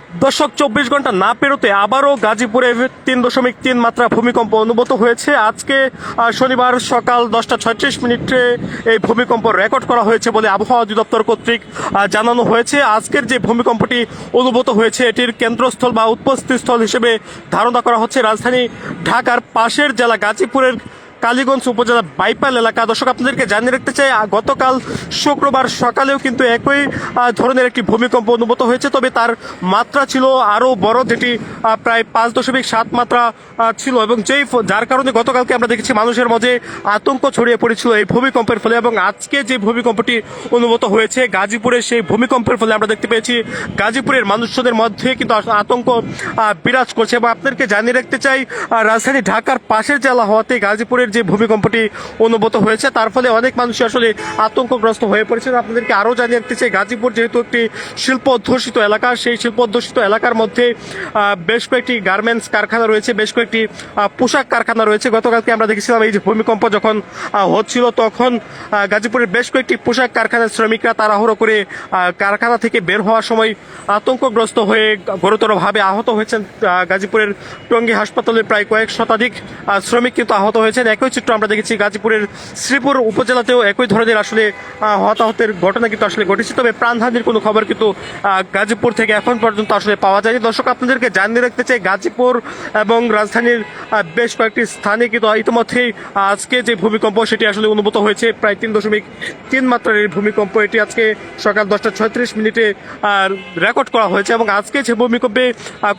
দর্শক 24 ঘন্টা না পেরোতে আবারও গাজীপুরে 3.3 মাত্রা ভূমিকম্প অনুভূত হয়েছে। আজকে শনিবার সকাল 10টা 36 মিনিটে এই ভূমিকম্প রেকর্ড করা হয়েছে বলে আবহাওয়া অধিদপ্তর কর্তৃক জানানো হয়েছে। আজকের যে ভূমিকম্পটি অনুভূত হয়েছে এটির কেন্দ্রস্থল বা উৎপত্তিস্থল হিসেবে ধারণা করা হচ্ছে রাজধানী ঢাকার পাশের জেলা গাজীপুরের কালীগঞ্জ উপজেলা বাইপাল এলাকা। দর্শক আপনাদেরকে জানিয়ে রাখতে চাই, গতকাল শুক্রবার সকালেও কিন্তু একই ধরনের একটি ভূমিকম্প অনুভূত হয়েছে, তবে তার মাত্রা ছিল আরও বড়, যেটি প্রায় 5.7 মাত্রা ছিল এবং যার কারণে গতকালকে আমরা দেখেছি মানুষের মাঝে আতঙ্ক ছড়িয়ে পড়েছিল এই ভূমিকম্পের ফলে। এবং আজকে যে ভূমিকম্পটি অনুভূত হয়েছে গাজীপুরে, সেই ভূমিকম্পের ফলে আমরা দেখতে পেয়েছি গাজীপুরের মানুষদের মধ্যে কিন্তু আতঙ্ক বিরাজ করছে। এবং আপনাদেরকে জানিয়ে রাখতে চাই, রাজধানী ঢাকার পাশের জেলা হওয়াতে গাজীপুরের যে ভূমিকম্পটি অনুভূত হয়েছে তার ফলে অনেক মানুষ আসলে আতঙ্কগ্রস্ত হয়ে পড়েছে। আপনাদেরকে আরও জানিয়ে রাখতে চাই, গাজীপুর যেহেতু একটি শিল্প অধ্যুষিত এলাকা, সেই শিল্প অধ্যুষিত এলাকার মধ্যে বেশ কয়েকটি গার্মেন্টস কারখানা রয়েছে, বেশ কয়েকটি পোশাক কারখানা রয়েছে। গতকালকে আমরা দেখেছিলাম এই যে ভূমিকম্প যখন হচ্ছিল তখন গাজীপুরের বেশ কয়েকটি পোশাক কারখানার শ্রমিকরা তাড়াহুড়ো করে কারখানা থেকে বের হওয়ার সময় আতঙ্কগ্রস্ত হয়ে গুরুতরভাবে আহত হয়েছেন। গাজীপুরের টঙ্গী হাসপাতালে প্রায় কয়েক শতাধিক শ্রমিক কিন্তু আহত হয়েছেন। একই চিত্র আমরা দেখেছি গাজীপুরের শ্রীপুর উপজেলাতেও একই ধরনের আসলে হতাহতের ঘটনা কিন্তু আসলে ঘটেছে, তবে প্রাণহানির কোনো খবর কিন্তু গাজীপুর থেকে এখন পর্যন্ত আসলে পাওয়া যায়নি। দর্শক আপনাদেরকে জানিয়ে রাখতে চাই, গাজীপুর এবং রাজধানীর বেশ কয়েকটি স্থানে কিন্তু ইতিমধ্যেই আজকে যে ভূমিকম্প সেটি আসলে অনুভূত হয়েছে প্রায় 3.3 মাত্রার এই ভূমিকম্প। এটি আজকে সকাল 10টা 36 মিনিটে রেকর্ড করা হয়েছে এবং আজকে যে ভূমিকম্পে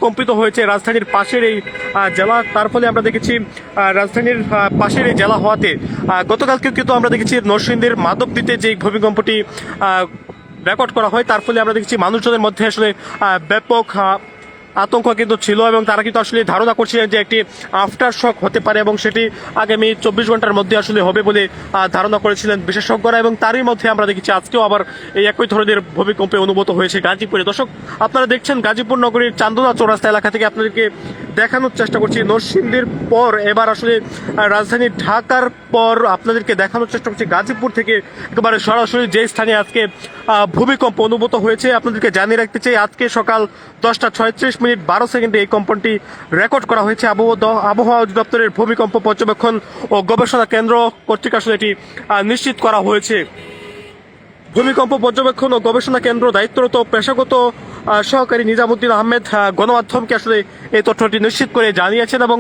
কম্পিত হয়েছে রাজধানীর পাশের এই জেলা, তার ফলে আমরা দেখেছি রাজধানীর পাশের এই জেলা হওয়াতে গতকালকে কিন্তু আমরা দেখেছি নরসিংদীর মাধবদীতে যে ভূমিকম্পটি রেকর্ড করা হয় তার ফলে আমরা দেখেছি মানুষজনের মধ্যে আসলে ব্যাপক আতঙ্ক কিন্তু ছিল এবং তারা কিন্তু আসলে ধারণা করছিলেন যে একটি আফটার শক হতে পারে এবং সেটি আগামী 24 ঘন্টার মধ্যে আসলে হবে বলে ধারণা করেছিলেন বিশেষজ্ঞরা। এবং তারই মধ্যে আমরা দেখেছি আজকেও আবার এই একই ধরনের ভূমিকম্পে অনুভূত হয়েছে গাজীপুরে। দর্শক আপনারা দেখছেন গাজীপুর নগরীর চান্দনা চৌরাস্তা এলাকা থেকে আপনাদেরকে দেখানোর চেষ্টা করছি নরসিংদীর পর এবার আসলে রাজধানী ঢাকার পর আপনাদেরকে দেখানোর চেষ্টা করছি গাজীপুর থেকে একেবারে সরাসরি যে স্থানে আজকে ভূমিকম্প অনুভূত হয়েছে। আপনাদেরকে জানিয়ে রাখতে চাই, আজকে সকাল 10টা 36 মিনিট 12 সেকেন্ডে এই কম্পনটি রেকর্ড করা হয়েছে। আবহাওয়া অধিদপ্তরের ভূমিকম্প পর্যবেক্ষণ ও গবেষণা কেন্দ্র কর্তৃক আসলে এটি নিশ্চিত করা হয়েছে। ভূমিকম্প পর্যবেক্ষণ ও গবেষণা কেন্দ্র দায়িত্বরত পেশাগত সহকারী নিজামুদ্দিন আহমেদ গণমাধ্যমকে আসলে এই তথ্যটি নিশ্চিত করে জানিয়েছেন এবং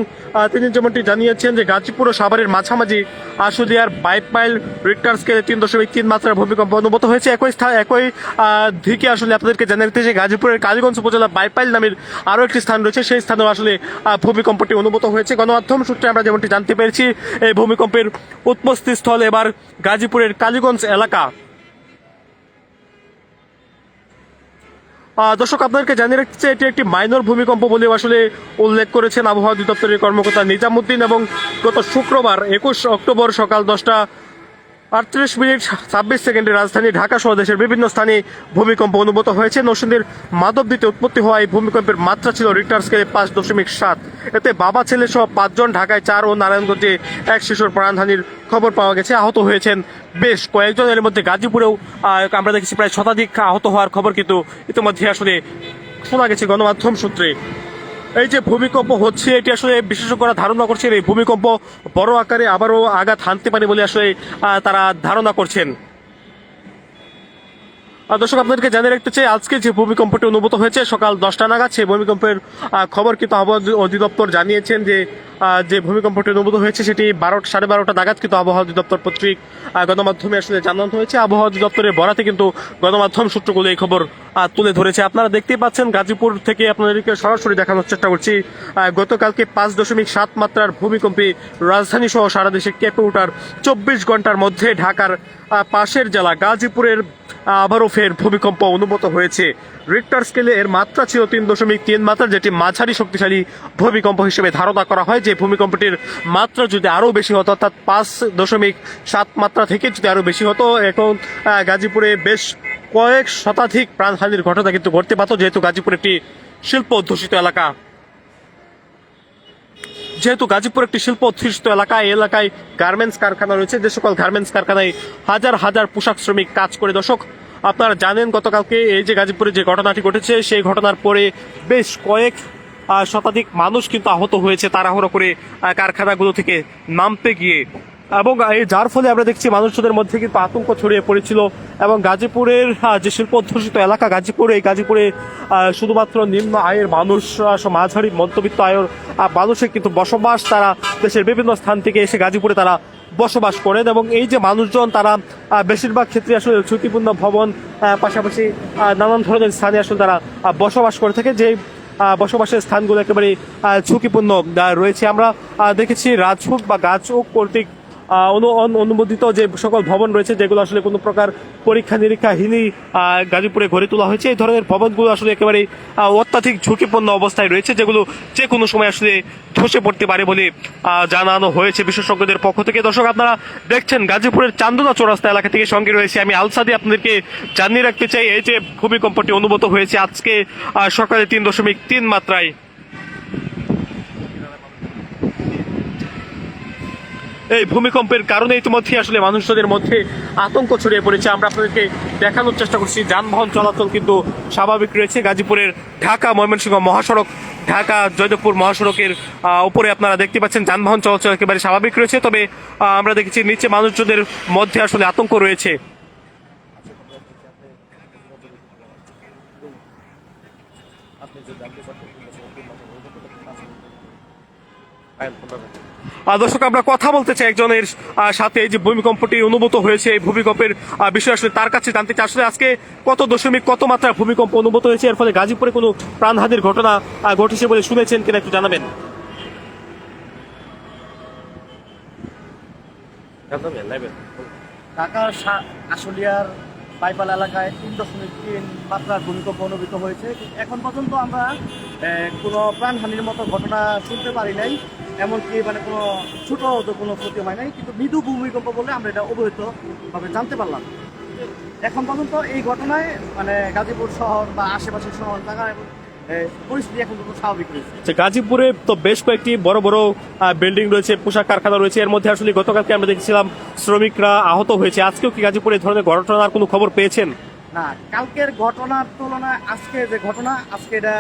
তিনি যেমনটি জানিয়েছেন যে গাজীপুর ও সাভারের মাঝামাঝি আশুলিয়ার বাইপাইল রিক্টার স্কেলে 3.3 মাত্রার ভূমিকম্প অনুভূত হয়েছে। একই দিকে আসলে আপনাদেরকে জানাতে যে গাজীপুরের কালীগঞ্জ উপজেলা বাইপাইল নামের আরও একটি স্থান রয়েছে, সেই স্থানেও আসলে ভূমিকম্পটি অনুভূত হয়েছে। গণমাধ্যম সূত্রে আমরা যেমনটি জানতে পেরেছি এই ভূমিকম্পের উৎপত্তিস্থল এবার গাজীপুরের কালীগঞ্জ এলাকা। দর্শক আপনাদেরকে জানিয়ে রাখতে চাই, এটি একটি মাইনর ভূমিকম্প বলেও আসলে উল্লেখ করেছেন আবহাওয়া অধিদপ্তরের কর্মকর্তা নিজামুদ্দিন। এবং গত শুক্রবার 21 অক্টোবর সকাল 10টা 38 মিনিট 26 সেকেন্ডে রাজধানী ঢাকা সহ দেশের বিভিন্ন স্থানে ভূমিকম্প অনুভূত হয়েছে। নরসিংদীর মাধবদীতে উৎপত্তি হওয়া এই ভূমিকম্পের মাত্রা ছিল রিক্টার স্কেলে 5.7। এতে বাবা ছেলে সহ 5 জন, ঢাকায় 4 ও নারায়ণগঞ্জে 1 শিশুর প্রাণহানির খবর পাওয়া গেছে। আহত হয়েছেন বেশ কয়েকজন, এর মধ্যে গাজীপুরেও আমরা দেখেছি প্রায় শতাধিক আহত হওয়ার খবর কিন্তু ইতিমধ্যে আসলে শোনা গেছে গণমাধ্যম সূত্রে। এই যে ভূমিকম্প হচ্ছে এটি আসলে বিশেষজ্ঞরা ধারণা করছেন এই ভূমিকম্প বড় আকারে আবারও আঘাত হানতে পারে বলে আসলে তারা ধারণা করছেন। দর্শক আপনাদেরকে জানিয়ে রাখতে চাই, আজকে যে ভূমিকম্পটি অনুভূত হয়েছে সকাল 10টা নাগাদ, সেই ভূমিকম্পের খবর কিন্তু আবহাওয়া অধিদপ্তর জানিয়েছেন যে ভূমিকম্পটি অনুভূত হয়েছে সেটি 12টা নাগাদ কিন্তু আবহাওয়া অধিদপ্তর কর্তৃক গণমাধ্যমে আসলে জানানো হয়েছে। আবহাওয়া অধিদপ্তরের বরাতে কিন্তু গণমাধ্যম সূত্রগুলো এই খবর তুলে ধরেছে। আপনারা দেখতেই পাচ্ছেন গাজীপুর থেকে আপনাদেরকে সরাসরি দেখানোর চেষ্টা করছি। গতকালকে 5.7 মাত্রার ভূমিকম্পে রাজধানী সহ সারা দেশে কেঁপে ওঠার 24 ঘন্টার মধ্যে ঢাকার পাশের জেলা গাজীপুরের আবারও ফের ভূমিকম্প অনুভূত হয়েছে। রিক্টার স্কেলে এর মাত্রা ছিল 3.3 মাত্রা, যেটি মাঝারি শক্তিশালী ভূমিকম্প হিসেবে ধারণা করা হয়। যে ভূমিকম্পটির মাত্রা যদি আরও বেশি হতো, অর্থাৎ 5.7 মাত্রা থেকে যদি আরও বেশি হতো, এখন গাজীপুরে বেশ কয়েক শতাধিক প্রাণহানির ঘটনা কিন্তু ঘটতে পারত, যেহেতু গাজীপুর একটি শিল্প অধ্যুষিত এলাকা। যেহেতু গাজীপুর একটি শিল্প অধ্যুষিত এলাকা, এই এলাকায় গার্মেন্টস কারখানা রয়েছে, যে সকল গার্মেন্টস কারখানায় হাজার হাজার পোশাক শ্রমিক কাজ করে। দর্শক আপনারা জানেন গতকালকে এই যে গাজীপুরে যে ঘটনাটি ঘটেছে সেই ঘটনার পরে বেশ কয়েক শতাধিক মানুষ কিন্তু আহত হয়েছে তাড়াহুড়ো করে কারখানাগুলো থেকে নামতে গিয়ে, এবং যার ফলে আমরা দেখছি মানুষজনের মধ্যে কিন্তু আতঙ্ক ছড়িয়ে পড়েছিল। এবং গাজীপুরের যে শিল্প অধ্যুষিত এলাকা গাজীপুর, এই গাজীপুরে শুধুমাত্র নিম্ন আয়ের মানুষ, মাঝারি মধ্যবিত্ত আয়ের মানুষের কিন্তু বসবাস, তারা দেশের বিভিন্ন স্থান থেকে এসে গাজীপুরে তারা বসবাস করেন। এবং এই যে মানুষজন তারা বেশিরভাগ ক্ষেত্রে আসলে ঝুঁকিপূর্ণ ভবন, পাশাপাশি নানান ধরনের স্থানে আসলে তারা বসবাস করে থাকে, যে বসবাসের স্থানগুলো একেবারে ঝুঁকিপূর্ণ রয়েছে। আমরা দেখেছি রাজউক বা গাজউক কর্তৃক অনুমোদিত যে সকল ভবন রয়েছে, যেগুলো আসলে কোনো প্রকার পরীক্ষা নিরীক্ষাহীনই গাজীপুরে গড়ে তোলা হয়েছে, এই ধরনের ভবনগুলো আসলে একেবারে অত্যাধিক ঝুঁকিপূর্ণ অবস্থায় রয়েছে, যেগুলো যে কোনো সময় আসলে ধসে পড়তে পারে বলে জানানো হয়েছে বিশেষজ্ঞদের পক্ষ থেকে। দর্শক, আপনারা দেখছেন গাজীপুরের চান্দনা চৌরাস্তা এলাকা থেকে, সঙ্গে রয়েছে আমি আলসাদি। আপনাদেরকে জানিয়ে রাখতে চাই, এই যে ভূমিকম্পটি অনুভূত হয়েছে আজকে সকালে 3.3 মাত্রায়, এই ভূমিকম্পের কারণে ইতিমধ্যে আসলে মানুষদের মধ্যে আতঙ্ক ছড়িয়ে পড়েছে। আমরা আপনাদেরকে দেখানোর চেষ্টা করছি যানবাহন চলাচল কিন্তু স্বাভাবিক রয়েছে। গাজীপুরের ঢাকা ময়মনসিংহ মহাসড়ক, ঢাকা জয়দেবপুর মহাসড়কের উপরে আপনারা দেখতে পাচ্ছেন যানবাহন চলাচল একেবারে স্বাভাবিক রয়েছে। তবে আমরা দেখেছি নিচে মানুষজনের মধ্যে আসলে আতঙ্ক রয়েছে। দর্শক, আমরা কথা বলতে চাই একজনের সাথে, এই যে ভূমিকম্পটি অনুভূত হয়েছে, এই ভূমিকম্পের বিষয় আসলে তার কাছে জানতে চাই আসলে আজকে কত মাত্রা ভূমিকম্প অনুভূত হয়েছে, এর ফলে গাজীপুরে কোনো প্রাণহানির ঘটনা ঘটেছে বলে শুনেছেন কিনা একটু জানাবেন। ঢাকার আশুলিয়ার বাইপাল এলাকায় 3.3 মাত্রার ভূমিকম্প অনুভূত হয়েছে। এখন পর্যন্ত আমরা কোনো প্রাণহানির মতো ঘটনা শুনতে পারি নাই, এমনকি মানে কোনো ছোট কোনো ক্ষতি হয় নাই, কিন্তু মৃদু ভূমিকম্প বলে আমরা এটা অবহিতভাবে জানতে পারলাম। এখন পর্যন্ত এই ঘটনায় মানে গাজীপুর শহর বা আশেপাশের শহর জায়গায় পরিস্থিতি এখন পর্যন্ত স্বাভাবিক রয়েছে। গাজীপুরে তো বেশ কয়েকটি বড় বড় বিল্ডিং রয়েছে, পোশাক কারখানা রয়েছে, এর মধ্যে আসলে গতকালকে আমরা দেখছিলাম শ্রমিকরা আহত হয়েছে। আজকেও কি গাজীপুরে এই ধরনের ঘটনার কোনো খবর পেয়েছেন? না, কালকের ঘটনার তুলনায় আজকে যে ঘটনা, আজকে এটা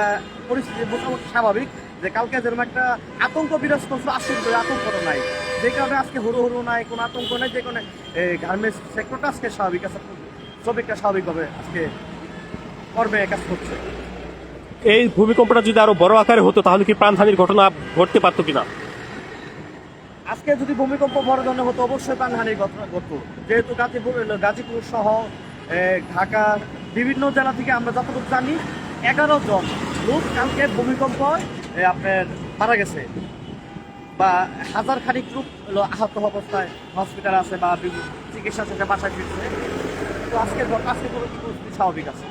পরিস্থিতি মোটামুটি স্বাভাবিক। যে কালকে যেরকম একটা আতঙ্ক বিরাজ করছিল, আজকে আতঙ্কটা নাই, যে কারণে আজকে হুড়ো হুড়ো নাই, কোনো আতঙ্ক নেই, যে কারণে গার্মেন্টস সেক্টরটা আজকে স্বাভাবিক আছে, শ্রমিকরা স্বাভাবিকভাবে আজকে কর্মে কাজ করছে। এই ভূমিকম্পটা যদি আরো বড় আকারে হতো তাহলে কি প্রাণহানির ঘটনা ঘটতে পারতো কিনা? আজকে যদি ভূমিকম্প বড় ধরনের হতো অবশ্যই প্রাণহানির ঘটনা ঘটতো, যেহেতু গাজীপুর সহ ঢাকা বিভিন্ন জেলা থেকে আমরা যতটুকু জানি 11 জন লোক কালকে ভূমিকম্প আপনার মারা গেছে, বা হাজার খানিক লোক আহত অবস্থায় হসপিটাল আছে বা চিকিৎসা থেকে বাসায় ফিরছে। তো আজকে পরিস্থিতি স্বাভাবিক আছে।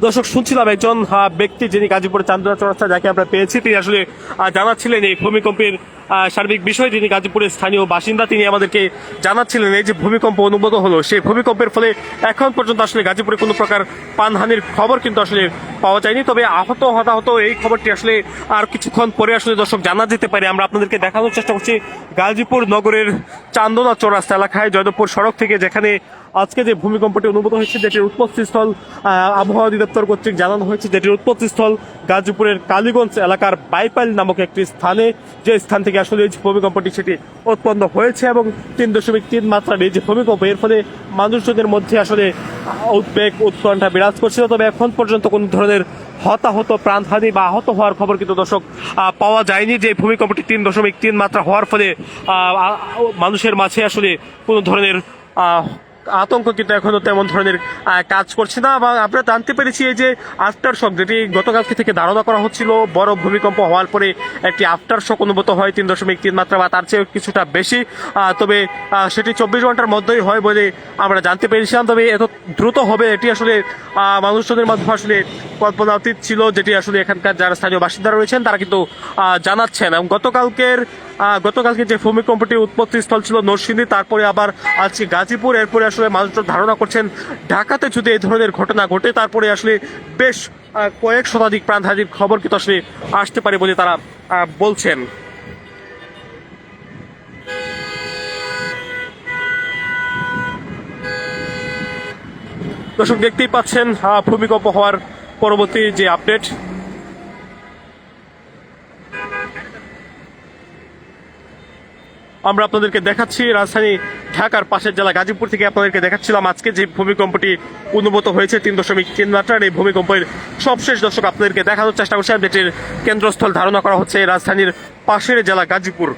দর্শক, শুনছিলাম একজন ব্যক্তি যিনি গাজীপুরের চান্দনা চৌরাস্তা যাকে আমরা পেয়েছি, তিনি আসলে জানাচ্ছিলেন এই ভূমিকম্পের সার্বিক বিষয়। যিনি গাজীপুরের স্থানীয় বাসিন্দা, তিনি আমাদেরকে জানাচ্ছিলেন এই যে ভূমিকম্প অনুভূত হলো, সেই ভূমিকম্পের ফলে এখন পর্যন্ত আসলে গাজীপুরে কোনো প্রকার প্রাণহানির খবর কিন্তু আসলে পাওয়া যায়নি। তবে আহত হতাহত এই খবরটি আসলে আর কিছুক্ষণ পরে আসলে দর্শক জানা যেতে পারে। আমরা আপনাদেরকে দেখানোর চেষ্টা করছি গাজীপুর নগরের চান্দনা চৌরাস্তা এলাকায় জয়দেবপুর সড়ক থেকে, যেখানে আজকে যে ভূমিকম্পটি অনুভূত হয়েছে, যেটির উৎপত্তিস্থল আবহাওয়া অধিদপ্তর কর্তৃক জানানো হয়েছে, যেটির উৎপত্তিস্থল গাজীপুরের কালীগঞ্জ এলাকার বাইপাল নামক একটি স্থানে, যে স্থান থেকে আসলে এই ভূমিকম্পটি সেটি উৎপন্ন হয়েছে। এবং 3.3 মাত্রার এই যে ভূমিকম্প, এর ফলে মানুষজনের মধ্যে আসলে উদ্বেগ উৎকণ্ঠা বিরাজ করছিল। তবে এখন পর্যন্ত কোনো ধরনের হতাহত, প্রাণহানি বা আহত হওয়ার খবর কিন্তু দর্শক পাওয়া যায়নি। যে ভূমিকম্পটি 3.3 মাত্রা হওয়ার ফলে মানুষের মাঝে আসলে কোনো ধরনের আতঙ্ক কিন্তু এখনো তেমন ধরনের কাজ করছে না। এবং আমরা জানতে পেরেছি এই যে আফটার শক, যেটি গতকালকে থেকে ধারণা করা হচ্ছিল বড় ভূমিকম্প হওয়ার পরে একটি আফটার শক অনুভূত হয় 3.3 মাত্রা বা তার চেয়ে কিছুটা বেশি, তবে সেটি 24 ঘন্টার মধ্যেই হয় বলে আমরা জানতে পেরেছিলাম। তবে এত দ্রুত হবে এটি আসলে মানুষজনের মাধ্যমে আসলে কল্পনাতীত ছিল, যেটি আসলে এখানকার যারা স্থানীয় বাসিন্দারা রয়েছেন তারা কিন্তু জানাচ্ছেন। এবং গতকালকে যে ভূমিকম্পটির উৎপত্তি স্থল ছিল নরসিংদী, তারপরে আবার আজকে গাজীপুর, এরপরে আসলে মানুষজন ধারণা করছেন ঢাকাতে যদি এই ধরনের ঘটনা ঘটে তারপরে আসলে বেশ কয়েক শতাধিক প্রাণহানির খবর কিন্তু আসলে আসতে পারে বলে তারা বলছেন। দর্শক দেখতেই পাচ্ছেন ভূমিকম্প হওয়ার পরবর্তী যে আপডেট। আমরা আপনাদেরকে দেখাচ্ছি রাজধানী ঢাকার পাশের জেলা গাজীপুর থেকে আপনাদেরকে দেখাচ্ছিলাম আজকে যে ভূমিকম্পটি অনুভূত হয়েছে 3.3 মাত্রার। এই ভূমিকম্পের সবশেষ দর্শক আপনাদেরকে দেখানোর চেষ্টা করছিলাম, যেটির কেন্দ্রস্থল ধারণা করা হচ্ছে রাজধানীর পাশের জেলা গাজীপুর।